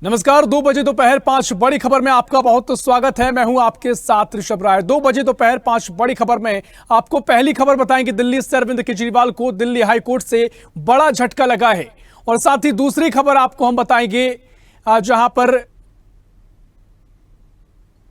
नमस्कार। 2 बजे दोपहर 5 बड़ी खबर में आपका बहुत स्वागत है। मैं हूं आपके साथ ऋषभ राय। 2 बजे दोपहर 5 बड़ी खबर में आपको पहली खबर बताएंगे, दिल्ली से अरविंद केजरीवाल को दिल्ली हाईकोर्ट से बड़ा झटका लगा है। और साथ ही दूसरी खबर आपको हम बताएंगे जहां पर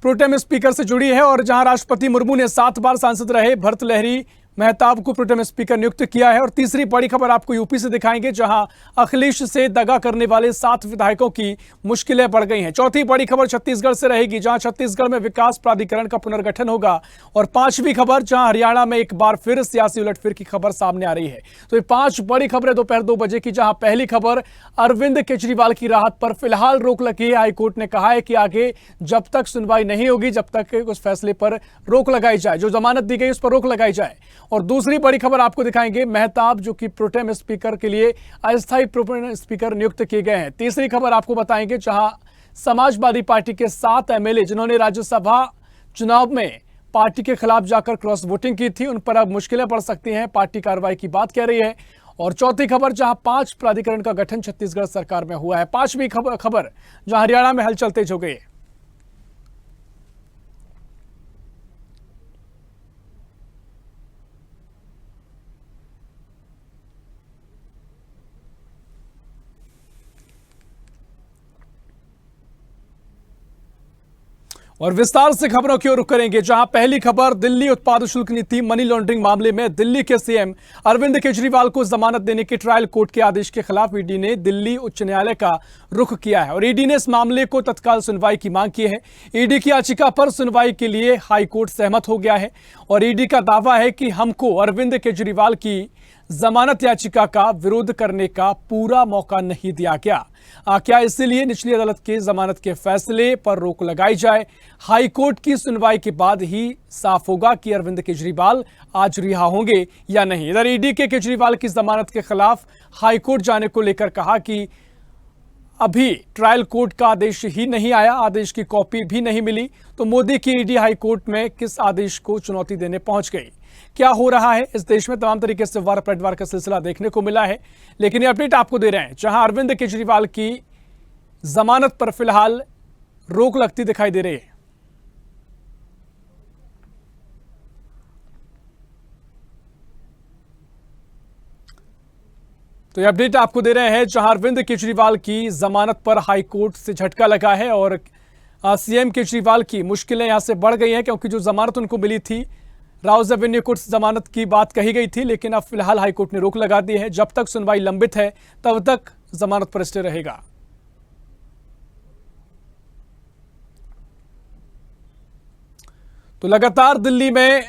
प्रोटेम स्पीकर से जुड़ी है और जहां राष्ट्रपति मुर्मू ने 7 बार सांसद रहे भर्तृहरि मेहताब को प्रोटेम स्पीकर नियुक्त किया है। और तीसरी बड़ी खबर आपको यूपी से दिखाएंगे, जहां अखिलेश से दगा करने वाले 7 विधायकों की मुश्किलें बढ़ गई हैं। चौथी बड़ी खबर छत्तीसगढ़ से रहेगी, जहां छत्तीसगढ़ में विकास प्राधिकरण का पुनर्गठन होगा। और 5वीं खबर, जहां हरियाणा में एक बार फिर सियासी उलटफेर की खबर सामने आ रही है। तो ये 5 बड़ी खबरें दोपहर 2 बजे की, जहां पहली खबर अरविंद केजरीवाल की राहत पर फिलहाल रोक लगी है। हाईकोर्ट ने कहा है कि आगे जब तक सुनवाई नहीं होगी, जब तक उस फैसले पर रोक लगाई जाए, जो जमानत दी गई उस पर रोक लगाई जाए। और दूसरी बड़ी खबर आपको दिखाएंगे, मेहताब जो कि प्रोटेम स्पीकर के लिए अस्थायी प्रोटेम स्पीकर नियुक्त किए गए हैं। तीसरी खबर आपको बताएंगे, जहां समाजवादी पार्टी के 7 एमएलए जिन्होंने राज्यसभा चुनाव में पार्टी के खिलाफ जाकर क्रॉस वोटिंग की थी, उन पर अब मुश्किलें पड़ सकती हैं, पार्टी कार्रवाई की बात कह रही है। और चौथी खबर, जहां 5 प्राधिकरण का गठन छत्तीसगढ़ सरकार में हुआ है। 5वीं खबर जहां हरियाणा में हलचल तेज हो गई है। और विस्तार से खबरों की ओर रुख करेंगे, जहां पहली खबर, दिल्ली उत्पाद शुल्क नीति मनी लॉन्ड्रिंग मामले में दिल्ली के सीएम अरविंद केजरीवाल को जमानत देने के ट्रायल कोर्ट के आदेश के खिलाफ ईडी ने दिल्ली उच्च न्यायालय का रुख किया है। और ईडी ने इस मामले को तत्काल सुनवाई की मांग की है। ईडी की याचिका पर सुनवाई के लिए हाईकोर्ट सहमत हो गया है। और ईडी का दावा है कि हमको अरविंद केजरीवाल की जमानत याचिका का विरोध करने का पूरा मौका नहीं दिया गया। क्या इसीलिए निचली अदालत के जमानत के फैसले पर रोक लगाई जाए। हाईकोर्ट की सुनवाई के बाद ही साफ होगा कि अरविंद केजरीवाल आज रिहा होंगे या नहीं। इधर ईडी के केजरीवाल की जमानत के खिलाफ हाईकोर्ट जाने को लेकर कहा कि अभी ट्रायल कोर्ट का आदेश ही नहीं आया, आदेश की कॉपी भी नहीं मिली, तो मोदी की ईडी हाईकोर्ट में किस आदेश को चुनौती देने पहुंच गई। क्या हो रहा है इस देश में, तमाम तरीके से वार पलटवार का सिलसिला देखने को मिला है। लेकिन ये अपडेट आपको दे रहे हैं, जहां अरविंद केजरीवाल की जमानत पर फिलहाल रोक लगती दिखाई दे रही है। तो ये अपडेट आपको दे रहे हैं, जहां अरविंद केजरीवाल की जमानत पर हाईकोर्ट से झटका लगा है। और सीएम केजरीवाल की मुश्किलें यहां से बढ़ गई हैं, क्योंकि जो जमानत उनको मिली थी, राउज एवेन्यू कोर्ट से जमानत की बात कही गई थी, लेकिन अब फिलहाल हाईकोर्ट ने रोक लगा दी है। जब तक सुनवाई लंबित है तब तक जमानत पर स्टे रहेगा। तो लगातार दिल्ली में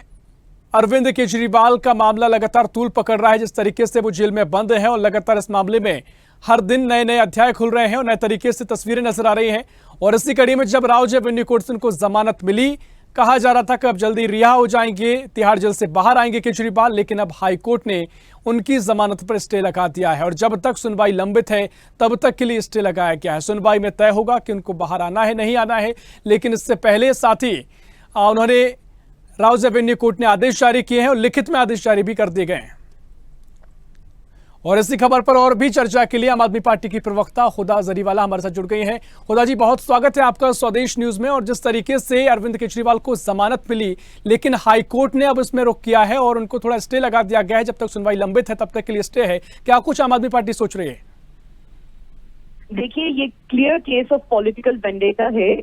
अरविंद केजरीवाल का मामला लगातार तूल पकड़ रहा है। जिस तरीके से वो जेल में बंद है और लगातार इस मामले में हर दिन नए नए अध्याय खुल रहे हैं और नए तरीके से तस्वीरें नजर आ रही हैं। और इसी कड़ी में जब राउज एवेन्यू कोर्ट से उनको जमानत मिली, कहा जा रहा था कि अब जल्दी रिहा हो जाएंगे, तिहाड़ जेल से बाहर आएंगे केजरीवाल, लेकिन अब हाईकोर्ट ने उनकी जमानत पर स्टे लगा दिया है। और जब तक सुनवाई लंबित है तब तक के लिए स्टे लगाया गया है। सुनवाई में तय होगा कि उनको बाहर आना है नहीं आना है, लेकिन इससे पहले साथ ही उन्होंने राउज एवेन्यू कोर्ट ने आदेश जारी किए हैं और लिखित में आदेश जारी भी कर दिए गए हैं। और इसी खबर पर और भी चर्चा के लिए आम आदमी पार्टी की प्रवक्ता हुदा जरीवाला हमारे साथ जुड़ गई हैं। हुदा जी, बहुत स्वागत है आपका स्वदेश न्यूज में। और जिस तरीके से अरविंद केजरीवाल को जमानत मिली, लेकिन हाईकोर्ट ने अब इसमें रोक किया है और उनको थोड़ा स्टे लगा दिया गया है, जब तक सुनवाई लंबित है तब तक के लिए स्टे है, क्या कुछ आम आदमी पार्टी सोच रही है? देखिए, ये clear case of political vendetta है।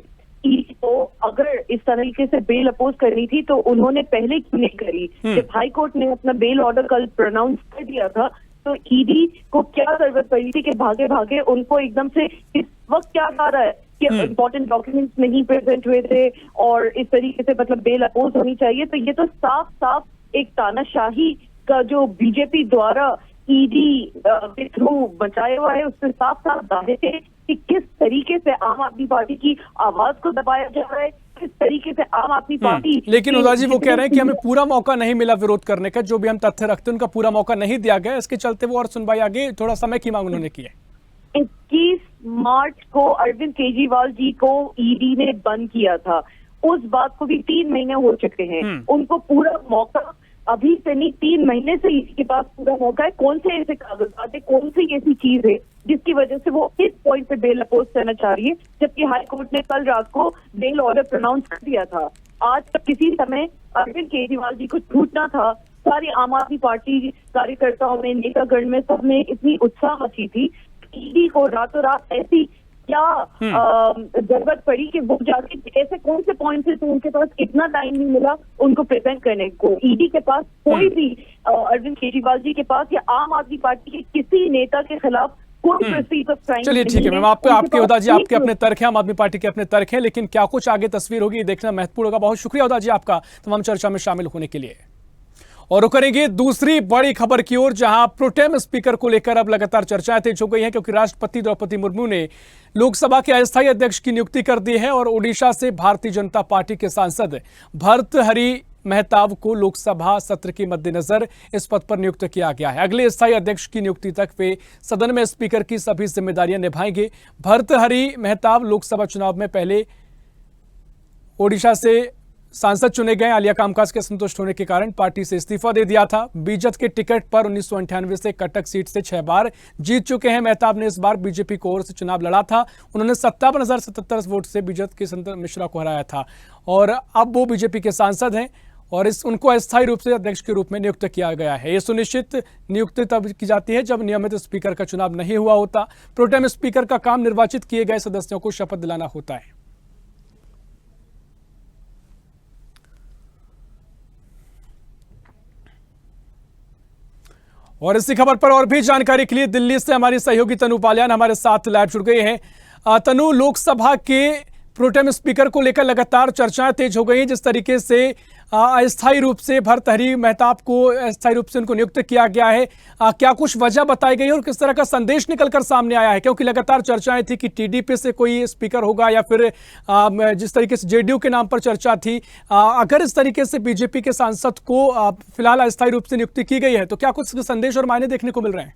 तो अगर इस तरीके से बेल अपोज करनी थी तो उन्होंने पहले क्यों नहीं करी? जब हाई कोर्ट ने अपना बेल ऑर्डर कल प्रोनाउंस कर दिया था, तो ईडी को क्या जरूरत पड़ी थी कि भागे भागे उनको एकदम से इस वक्त क्या आ रहा है कि इंपॉर्टेंट डॉक्यूमेंट्स नहीं प्रेजेंट हुए थे और इस तरीके से मतलब बेल अपोज होनी चाहिए। तो ये तो साफ साफ एक तानाशाही का जो बीजेपी द्वारा ईडी के थ्रू बचाया हुआ है, उससे साफ साफ जाहिर है कि किस तरीके से आम आदमी पार्टी की आवाज को दबाया जा रहा है, किस तरीके से आम आदमी पार्टी। लेकिन हुदा जी, वो कह रहे हैं कि हमें पूरा मौका नहीं मिला विरोध करने का, जो भी हम तथ्य रखते हैं उनका पूरा मौका नहीं दिया गया, इसके चलते वो और सुनवाई आगे थोड़ा समय की मांग उन्होंने की है। 21 मार्च को अरविंद केजरीवाल जी को ईडी ने बंद किया था। उस बात को भी 3 महीने हो चुके हैं। उनको पूरा मौका अभी से नहीं, 3 महीने से इसके पास पूरा मौका है। कौन से ऐसे कागजात है, कौन सी ऐसी चीज है जिसकी वजह से वो इस पॉइंट पे बेल अपोज करना चाह रही है, जबकि हाई कोर्ट ने कल रात को बेल ऑर्डर प्रोनाउंस कर दिया था। आज तक किसी समय अरविंद केजरीवाल जी को छूटना था, सारी आम आदमी पार्टी कार्यकर्ताओं में, नेतागण में, सब में इतनी उत्साह मची थी। ईडी को रातों रात ऐसी क्या जरूरत पड़ी कि वो जाके ऐसे कौन से पॉइंट से, तो उनके पास इतना टाइम नहीं मिला उनको प्रेजेंट करने को। ईडी के पास कोई भी अरविंद केजरीवाल जी के पास या आम आदमी पार्टी के किसी नेता के खिलाफ कोई प्रोसीजर ऑफ क्राइम। चलिए ठीक है मैम, आपके उदा जी आपके अपने तर्क हैं, आम आदमी पार्टी के अपने तर्क हैं, लेकिन क्या कुछ आगे तस्वीर होगी ये देखना महत्वपूर्ण होगा। बहुत शुक्रिया उदा जी आपका तमाम चर्चा में शामिल होने के लिए। और रुक करेंगे दूसरी बड़ी खबर की ओर, जहां प्रोटेम स्पीकर को लेकर अब लगातार चर्चाएं तेज हो गई हैं, क्योंकि राष्ट्रपति द्रौपदी मुर्मू ने लोकसभा के अस्थायी अध्यक्ष की नियुक्ति कर दी है और ओडिशा से भारतीय जनता पार्टी के सांसद भर्तृहरि मेहताब को लोकसभा सत्र के मद्देनजर इस पद पर नियुक्त किया गया है। अगले स्थायी अध्यक्ष की नियुक्ति तक वे सदन में स्पीकर की सभी जिम्मेदारियां निभाएंगे। भर्तृहरि मेहताब लोकसभा चुनाव में पहले ओडिशा से सांसद चुने गए। आलिया कामकाज के असंतुष्ट होने के कारण पार्टी से इस्तीफा दे दिया था। बीजेपी के टिकट पर 1998 से कटक सीट से 6 बार जीत चुके हैं। मेहताब ने इस बार बीजेपी की ओर से चुनाव लड़ा था। उन्होंने 57,077 वोट से बीजेपी के संतोष मिश्रा को हराया था और अब वो बीजेपी के सांसद हैं और उनको अस्थायी रूप से अध्यक्ष के रूप में नियुक्त किया गया है। ये सुनिश्चित नियुक्ति तब की जाती है जब नियमित स्पीकर का चुनाव नहीं हुआ होता। प्रोटेम स्पीकर का काम निर्वाचित किए गए सदस्यों को शपथ दिलाना होता है। और इसी खबर पर और भी जानकारी के लिए दिल्ली से हमारी सहयोगी तनु बालियान हमारे साथ लाइव जुड़ गई हैं। तनु, लोकसभा के प्रोटेम स्पीकर को लेकर लगातार चर्चाएं तेज हो गई हैं। जिस तरीके से अस्थायी रूप से भर्तृहरि मेहताब को अस्थायी रूप से उनको नियुक्त किया गया है, क्या कुछ वजह बताई गई और किस तरह का संदेश निकलकर सामने आया है? क्योंकि लगातार चर्चाएं थी कि टीडीपी से कोई स्पीकर होगा या फिर जिस तरीके से जेडीयू के नाम पर चर्चा थी, अगर इस तरीके से बीजेपी के सांसद को फिलहाल अस्थायी रूप से नियुक्ति की गई है तो क्या कुछ संदेश और मायने देखने को मिल रहे हैं?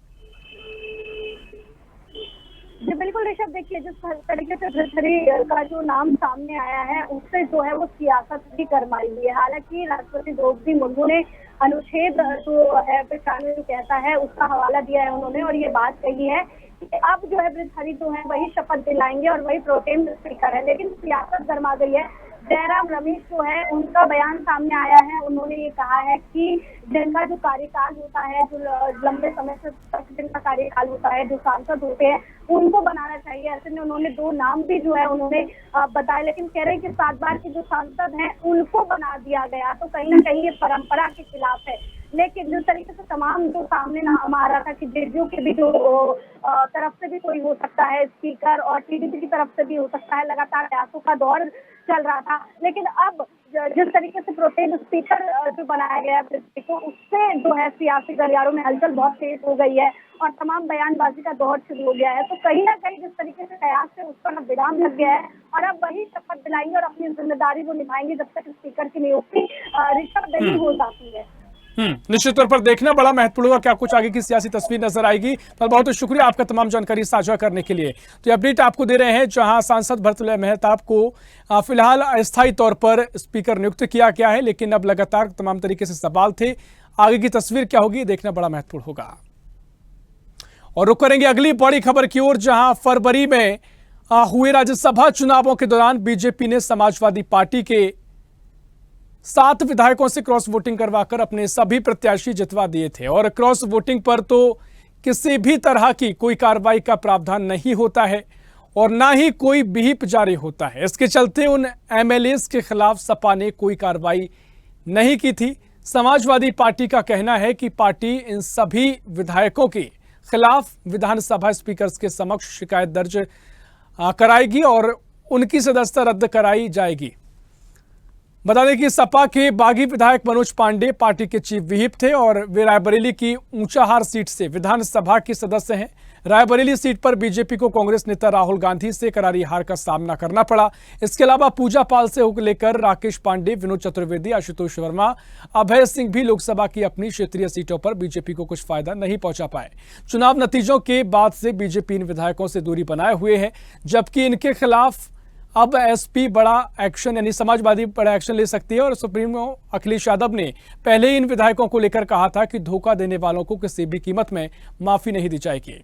जी बिल्कुल ऋषभ, देखिए जिस तरीके से भर्तृहरि का जो नाम सामने आया है उससे जो है वो सियासत भी गरमाई हुई है। हालांकि राष्ट्रपति द्रौपदी मुर्मू ने अनुच्छेद जो है 95 जो कहता है उसका हवाला दिया है उन्होंने, और ये बात कही है कि अब जो है भर्तृहरि जो है वही शपथ दिलाएंगे और वही प्रोटेम स्पीकर है। लेकिन सियासत गरमा गई है। जयराम रमेश जो है उनका बयान सामने आया है। उन्होंने ये कहा है कि जिनका जो कार्यकाल होता है, जो लंबे समय से जिनका कार्यकाल होता है, जो सांसद होते हैं उनको बनाना चाहिए। ऐसे में उन्होंने 2 नाम भी जो है उन्होंने बताए, लेकिन कह रहे हैं कि 7 बार के जो सांसद हैं उनको बना दिया गया, तो कहीं ना कहीं ये परंपरा के खिलाफ है। लेकिन जिस तरीके से तमाम जो सामने नाम आ रहा था कि जेडीयू के भी जो तरफ से भी कोई हो सकता है स्पीकर और टीडीपी की तरफ से भी हो सकता है, लगातार प्रयासों का दौर चल रहा था। लेकिन अब जिस तरीके से प्रोटेम स्पीकर जो बनाया गया है तो उससे जो है सियासी गलियारों में हलचल बहुत तेज हो गई है और तमाम बयानबाजी का दौर शुरू हो गया है। तो कहीं ना कहीं जिस तरीके से कयास है उस पर विराम लग गया है और अब वही शपथ दिलाएंगे और अपनी जिम्मेदारी वो निभाएंगे जब तक स्पीकर की नियुक्ति ऋषभ नहीं हो जाती है। निश्चित तौर पर देखना बड़ा महत्वपूर्ण होगा क्या कुछ आगे की सियासी तस्वीर नजर आएगी। पर बहुत शुक्रिया आपका तमाम जानकारी साझा करने के लिए। तो अपडेट आपको दे रहे हैं जहां सांसद भर्तृहरि मेहताब को फिलहाल अस्थायी तौर पर स्पीकर नियुक्त किया गया है, लेकिन अब लगातार तमाम तरीके से सवाल थे। आगे की तस्वीर क्या होगी देखना बड़ा महत्वपूर्ण होगा। और रुक करेंगे अगली बड़ी खबर की ओर, जहां फरवरी में हुए राज्यसभा चुनावों के दौरान बीजेपी ने समाजवादी पार्टी के 7 विधायकों से क्रॉस वोटिंग करवाकर अपने सभी प्रत्याशी जितवा दिए थे। और क्रॉस वोटिंग पर तो किसी भी तरह की कोई कार्रवाई का प्रावधान नहीं होता है और ना ही कोई विहिप जारी होता है। इसके चलते उन एमएलएस के खिलाफ सपा ने कोई कार्रवाई नहीं की थी। समाजवादी पार्टी का कहना है कि पार्टी इन सभी विधायकों के खिलाफ विधानसभा स्पीकर के समक्ष शिकायत दर्ज कराएगी और उनकी सदस्यता रद्द कराई जाएगी। बता दें कि सपा के बागी विधायक मनोज पांडे पार्टी के चीफ व्हिप थे और वे रायबरेली की ऊंचाहार सीट से विधानसभा के सदस्य हैं। रायबरेली सीट पर बीजेपी को कांग्रेस नेता राहुल गांधी से करारी हार का सामना करना पड़ा। इसके अलावा पूजा पाल से लेकर राकेश पांडे, विनोद चतुर्वेदी, आशुतोष वर्मा, अभय सिंह भी लोकसभा की अपनी क्षेत्रीय सीटों पर बीजेपी को कुछ फायदा नहीं पहुंचा पाए। चुनाव नतीजों के बाद से बीजेपी इन विधायकों से दूरी बनाए हुए है, जबकि इनके खिलाफ अब एसपी बड़ा एक्शन यानी समाजवादी बड़ा एक्शन ले सकती है। और सुप्रीमो अखिलेश यादव ने पहले ही इन विधायकों को लेकर कहा था कि धोखा देने वालों को किसी भी कीमत में माफी नहीं दी जाएगी।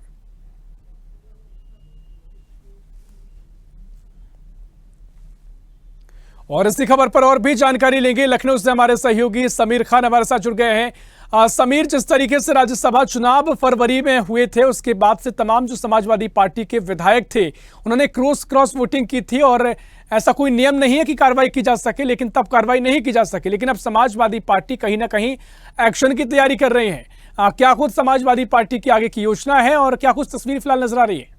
और इसी खबर पर और भी जानकारी लेंगे। लखनऊ से हमारे सहयोगी समीर खान हमारे साथ जुड़ गए हैं। समीर, जिस तरीके से राज्यसभा चुनाव फरवरी में हुए थे, उसके बाद से तमाम जो समाजवादी पार्टी के विधायक थे उन्होंने क्रॉस वोटिंग की थी और ऐसा कोई नियम नहीं है कि कार्रवाई की जा सके, लेकिन तब कार्रवाई नहीं की जा सके। लेकिन अब समाजवादी पार्टी कहीं ना कहीं एक्शन की तैयारी कर रही है। क्या कुछ समाजवादी पार्टी की आगे की योजना है और क्या कुछ तस्वीर फिलहाल नजर आ रही है?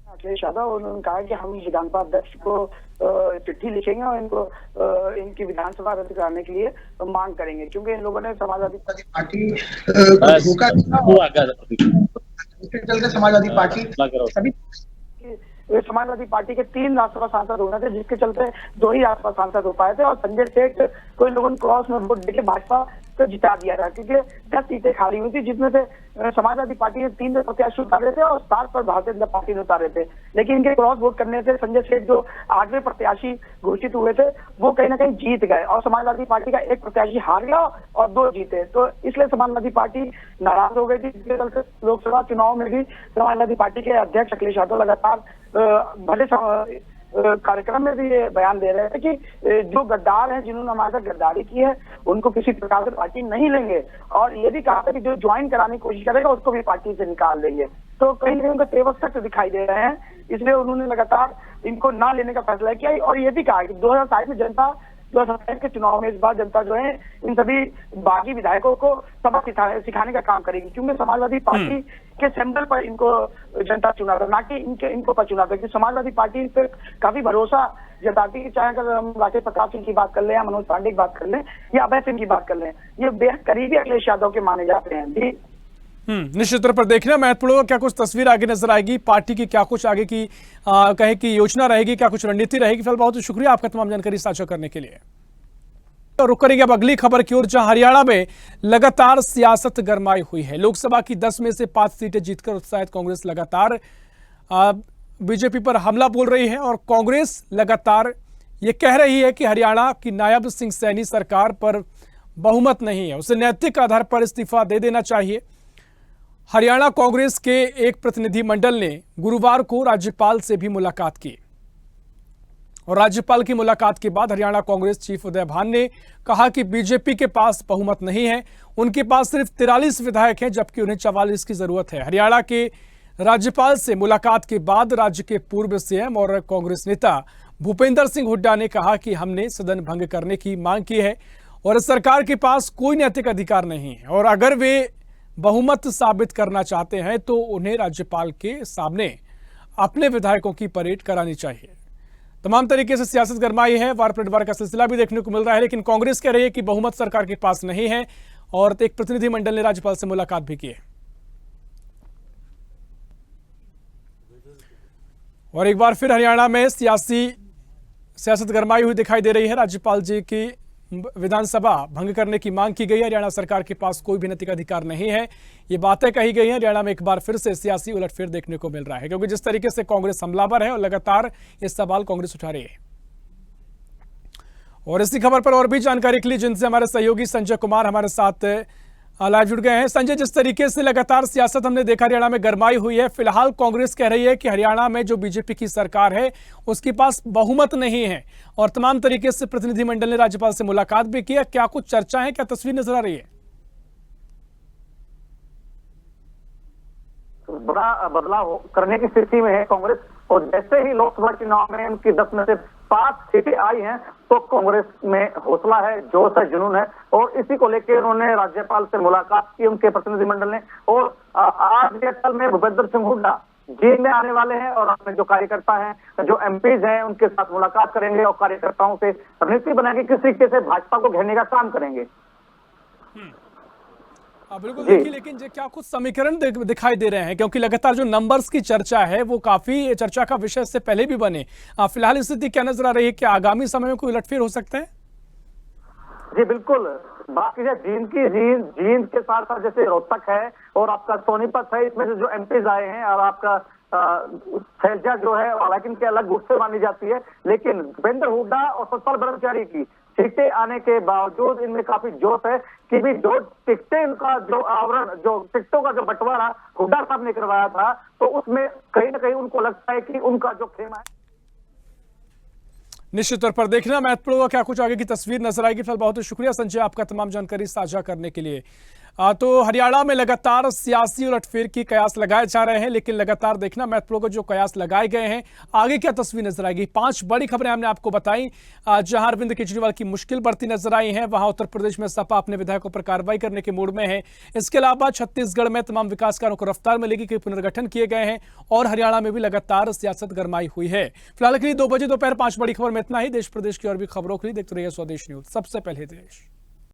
अखिलेश यादव उन्होंने कहा कि हम विधानसभा अध्यक्ष को चिट्ठी लिखेंगे और इनको इनकी विधानसभा रद्द कराने के लिए मांग करेंगे, क्योंकि इन लोगों ने समाजवादी पार्टी धोखा चलते समाजवादी पार्टी सभी समाजवादी पार्टी के 3 राज्यसभा सांसद होने थे, जिसके चलते 2 ही राज्यसभा सांसद हो पाए थे और संजय सेठ को इन लोगों ने क्रॉस में वोट देके भाजपा को जिता दिया था, क्योंकि 10 सीटें खाली हुई थी, जिसमें से समाजवादी पार्टी ने 3 प्रत्याशी उतारे थे और 7 पर भारतीय जनता पार्टी ने उतारे थे। लेकिन इनके क्रॉस वोट करने से संजय सेठ जो 8वें प्रत्याशी घोषित हुए थे वो कहीं ना कहीं जीत गए और समाजवादी पार्टी का 1 प्रत्याशी हार गया और 2 जीते। तो इसलिए समाजवादी पार्टी नाराज हो गई थी। इसके चलते लोकसभा चुनाव में भी समाजवादी पार्टी के अध्यक्ष अखिलेश यादव लगातार बड़े कार्यक्रम में भी ये बयान दे रहे थे कि जो गद्दार हैं, जिन्होंने हमारे साथ गद्दारी की है, उनको किसी प्रकार से पार्टी नहीं लेंगे और ये भी कहा था कि जो ज्वाइन कराने की कोशिश करेगा उसको भी पार्टी से निकाल देंगे। तो कहीं ना कहीं उनका तेवर सख्त दिखाई दे रहे हैं, इसलिए उन्होंने लगातार इनको ना लेने का फैसला किया और ये भी कहा कि 2027 में जनता 2027 के चुनाव में इस बार जनता जो है इन सभी बागी विधायकों को सबक सिखाने का काम करेगी, क्योंकि समाजवादी पार्टी के सिंबल पर इनको जनता चुना था, ना कि इनको पर चुना था। कि समाजवादी पार्टी पे काफी भरोसा जताती है, चाहे अगर हम राकेश प्रताप सिंह की बात कर लें या मनोज पांडे की बात कर लें या अभय सिंह की बात कर लें, ये बेहद करीबी अखिलेश यादव के माने जाते हैं। जी निश्चित तौर पर देखना महत्वपूर्ण होगा क्या कुछ तस्वीर आगे नजर आएगी, पार्टी की क्या कुछ आगे की कहे की योजना रहेगी, क्या कुछ रणनीति रहेगी। फिलहाल बहुत शुक्रिया आपका तमाम जानकारी साझा करने के लिए। तो रुक करेंगे अब अगली खबर की ओर, जहां हरियाणा में लगातार सियासत गरमाई हुई है। लोकसभा की 10 में से 5 सीटें जीतकर उत्साहित कांग्रेस लगातार बीजेपी पर हमला बोल रही है और कांग्रेस लगातार ये कह रही है कि हरियाणा की नायब सिंह सैनी सरकार पर बहुमत नहीं है, उसे नैतिक आधार पर इस्तीफा दे देना चाहिए। हरियाणा कांग्रेस के एक प्रतिनिधिमंडल ने गुरुवार को राज्यपाल से भी मुलाकात की और राज्यपाल की मुलाकात के बाद हरियाणा कांग्रेस चीफ उदय भान ने कहा कि बीजेपी के पास बहुमत नहीं है, उनके पास सिर्फ 43 विधायक हैं, जबकि उन्हें 44 की जरूरत है। हरियाणा के राज्यपाल से मुलाकात के बाद राज्य के पूर्व सीएम और कांग्रेस नेता भूपेंद्र सिंह हुड्डा ने कहा कि हमने सदन भंग करने की मांग की है और सरकार के पास कोई नैतिक अधिकार नहीं है और अगर वे बहुमत साबित करना चाहते हैं तो उन्हें राज्यपाल के सामने अपने विधायकों की परेड करानी चाहिए। तमाम तरीके से सियासत गरमाई है, वार पलटवार का सिलसिला भी देखने को मिल रहा है, लेकिन कांग्रेस कह रही है कि बहुमत सरकार के पास नहीं है और एक प्रतिनिधिमंडल ने राज्यपाल से मुलाकात भी की है। और एक बार फिर हरियाणा में सियासत गरमाई हुई दिखाई दे रही है। राज्यपाल जी की विधानसभा भंग करने की मांग की गई है। हरियाणा सरकार के पास कोई भी नैतिक अधिकार नहीं है, ये बातें कही गई हैं। हरियाणा में एक बार फिर से सियासी उलटफेर देखने को मिल रहा है, क्योंकि जिस तरीके से कांग्रेस हमलावर है और लगातार ये सवाल कांग्रेस उठा रही है। और इसी खबर पर और भी जानकारी के लिए जिनसे हमारे सहयोगी संजय कुमार हमारे साथ लाइव जुड़ गए हैं। संजय, जिस तरीके से लगातार सियासत हमने देखा हरियाणा में गरमाई हुई है, फिलहाल कांग्रेस कह रही है कि हरियाणा में जो बीजेपी की सरकार है उसके पास बहुमत नहीं है और तमाम तरीके से प्रतिनिधिमंडल ने राज्यपाल से मुलाकात भी की है। क्या कुछ चर्चा है, क्या तस्वीर नजर आ रही है? बड़ा बदलाव करने की स्थिति में है कांग्रेस और जैसे ही लोकसभा चुनाव में उनकी 10 में से 5 सीटें आई हैं तो कांग्रेस में हौसला है, जोश है, जुनून है और इसी को लेकर उन्होंने राज्यपाल से मुलाकात की उनके प्रतिनिधिमंडल ने। और आज के कल में भूपेंद्र सिंह हुड्डा जेल में आने वाले हैं और अपने जो कार्यकर्ता हैं, जो एमपीज हैं, उनके साथ मुलाकात करेंगे और कार्यकर्ताओं से रणनीति बनाकर किस तरीके से भाजपा को घेरने का काम करेंगे। बिल्कुल देखिए, लेकिन क्या कुछ समीकरण दिखाई दे रहे हैं, क्योंकि लगातार जो नंबर्स की चर्चा है वो काफी चर्चा का विषय से पहले भी बने। फिलहाल स्थिति क्या नजर आ रही है, क्या आगामी समय में कोई उलटफेर हो सकता है? जी बिल्कुल, बाकी जींद के साथ साथ जैसे रोहतक है और आपका सोनीपत है, इसमें से जो एमपीज आए हैं और आपका शैलजा जो है हालांकि इनके अलग गुट से मानी जाती है, लेकिन भूपेंद्र हुड्डा और सतपाल ब्रह्मचारी की सीटें आने के बावजूद इनमें काफी जोश है कि भी जो टिकटें उनका जो आवरण, जो टिकटों का जो बंटवारा हुड्डा साहब ने करवाया था, तो उसमें कहीं ना कहीं उनको लगता है कि उनका जो खेमा है निश्चित तौर पर देखना महत्वपूर्ण होगा क्या कुछ आगे की तस्वीर नजर आएगी। फिलहाल बहुत शुक्रिया संजय आपका तमाम जानकारी साझा करने के लिए। तो हरियाणा में लगातार सियासी उलटफेर की कयास लगाए जा रहे हैं, लेकिन लगातार देखना महत्वपूर्ण होगा जो कयास लगाए गए हैं आगे क्या तस्वीर नजर आएगी। 5 बड़ी खबरें हमने आपको बताई। जहां अरविंद केजरीवाल की मुश्किल बढ़ती नजर आई है, वहां उत्तर प्रदेश में सपा अपने विधायकों पर कार्रवाई करने के मूड में है। इसके अलावा छत्तीसगढ़ में तमाम विकास कार्यों को रफ्तार मिलेगी कि पुनर्गठन किए गए हैं, और हरियाणा में भी लगातार सियासत गरमाई हुई है। फिलहाल के लिए 2 बजे दोपहर 5 बड़ी खबर में इतना ही। देश प्रदेश की और भी खबरों के लिए देखते रहिए स्वदेश न्यूज, सबसे पहले देश।